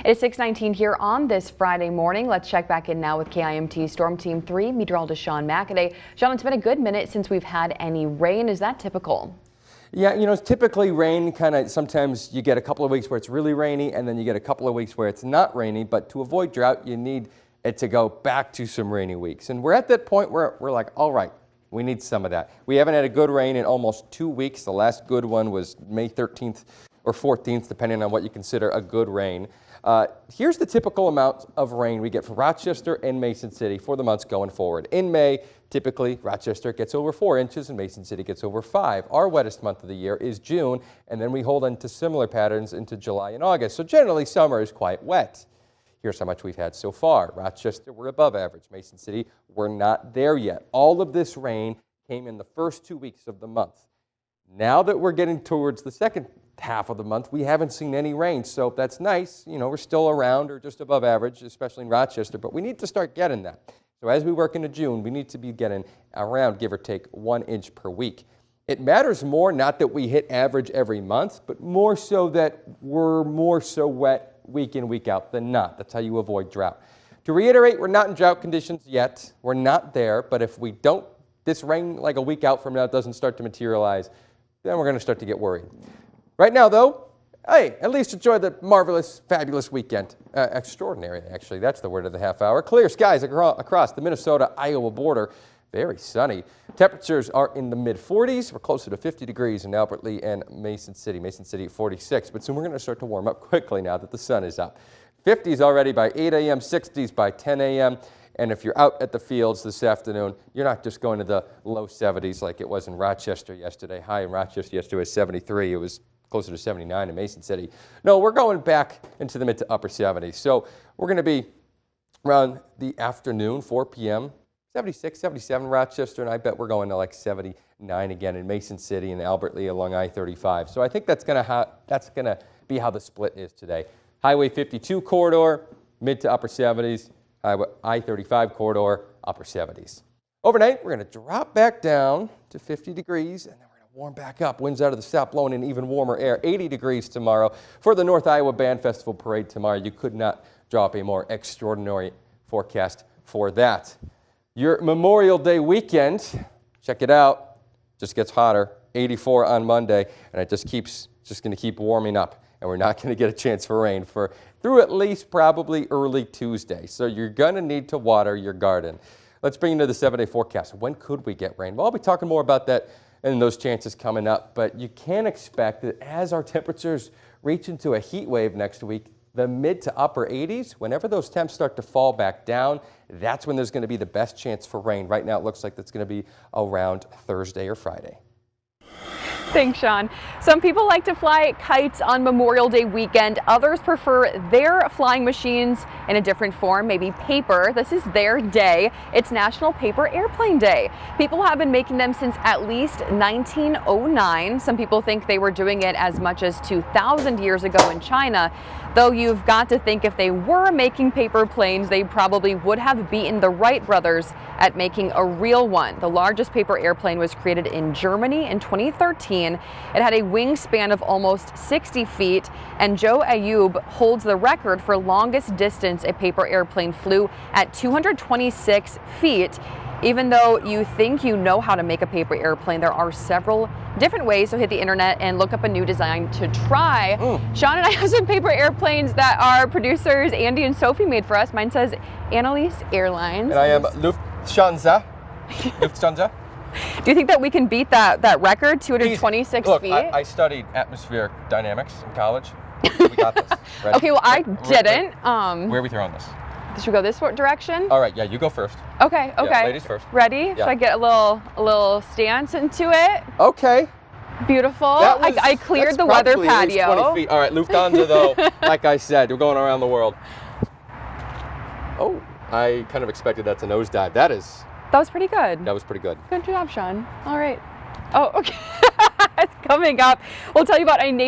It's 6:19 here on this Friday morning. Let's check back in now with KIMT Storm Team 3 meteorologist Sean McAday. Sean, it's been a good minute since we've had any rain. Is that typical? Yeah, typically rain sometimes you get a couple of weeks where it's really rainy and then you get a couple of weeks where it's not rainy. But to avoid drought, you need it to go back to some rainy weeks. And we're at that point where we're like, all right, we need some of that. We haven't had a good rain in almost 2 weeks. The last good one was May 13th or 14th, depending on what you consider a good rain. Here's the typical amount of rain we get for Rochester and Mason City for the months going forward. In May, typically Rochester gets over 4 inches and Mason City gets over 5. Our wettest month of the year is June, and then we hold on to similar patterns into July and August. So generally summer is quite wet. Here's how much we've had so far. Rochester, we're above average. Mason City, we're not there yet. All of this rain came in the first 2 weeks of the month. Now that we're getting towards the second half of the month, we haven't seen any rain, so that's nice. We're still around or just above average, especially in Rochester, but we need to start getting that. So as we work into June, we need to be getting around, give or take, 1 inch per week. It matters more, not that we hit average every month, but more so that we're more so wet week in, week out than not. That's how you avoid drought. To reiterate, we're not in drought conditions yet. We're not there, but if we don't, this rain like a week out from now doesn't start to materialize, then we're going to start to get worried. Right now, though, hey, at least enjoy the marvelous, fabulous weekend. Extraordinary, actually. That's the word of the half hour. Clear skies across the Minnesota-Iowa border. Very sunny. Temperatures are in the mid-40s. We're closer to 50 degrees in Albert Lea and Mason City. Mason City at 46. But soon we're going to start to warm up quickly now that the sun is up. 50s already by 8 a.m., 60s by 10 a.m. And if you're out at the fields this afternoon, you're not just going to the low 70s like it was in Rochester yesterday. High in Rochester yesterday was 73. It was closer to 79 in Mason City. No, we're going back into the mid to upper 70s. So we're going to be around the afternoon, 4 p.m., 76, 77 Rochester, and I bet we're going to like 79 again in Mason City and Albert Lea along I-35. So I think that's going to be how the split is today. Highway 52 corridor, mid to upper 70s. I-35 corridor, upper 70s. Overnight, we're going to drop back down to 50 degrees, and then we're going to warm back up. Winds out of the south blowing in even warmer air. 80 degrees tomorrow. For the North Iowa Band Festival Parade tomorrow, you could not draw up a more extraordinary forecast for that. Your Memorial Day weekend, check it out, just gets hotter. 84 on Monday, and it just going to keep warming up, and we're not going to get a chance for rain through at least probably early Tuesday. So you're going to need to water your garden. Let's bring you to the 7-day forecast. When could we get rain? Well, I'll be talking more about that and those chances coming up, but you can expect that as our temperatures reach into a heat wave next week, the mid to upper 80s, whenever those temps start to fall back down, that's when there's going to be the best chance for rain. Right now, it looks like that's going to be around Thursday or Friday. Thanks, Sean. Some people like to fly kites on Memorial Day weekend. Others prefer their flying machines in a different form, maybe paper. This is their day. It's National Paper Airplane Day. People have been making them since at least 1909. Some people think they were doing it as much as 2,000 years ago in China. Though you've got to think if they were making paper planes, they probably would have beaten the Wright brothers at making a real one. The largest paper airplane was created in Germany in 2013. It had a wingspan of almost 60 feet, and Joe Ayoub holds the record for longest distance a paper airplane flew at 226 feet. Even though you think you know how to make a paper airplane, there are several different ways, so hit the internet and look up a new design to try. Sean and I have some paper airplanes that our producers Andy and Sophie made for us. Mine says Annalise Airlines. And I am Lufthansa. Lufthansa. Do you think that we can beat that record, 226 Look, feet? I studied atmospheric dynamics in college. We got this. Ready? Okay, well, I didn't. Where are we throwing this? Should we go this direction? All right, yeah, you go first. Okay. Yeah, ladies first. Ready? Yeah. Should I get a little stance into it? Okay. Beautiful. I cleared the weather patio. 20 feet. All right, Lufthansa though, like I said, we're going around the world. Oh, I kind of expected that to nosedive. That was pretty good. That was pretty good. Good job, Sean. All right. Oh, okay. Coming up, we'll tell you about a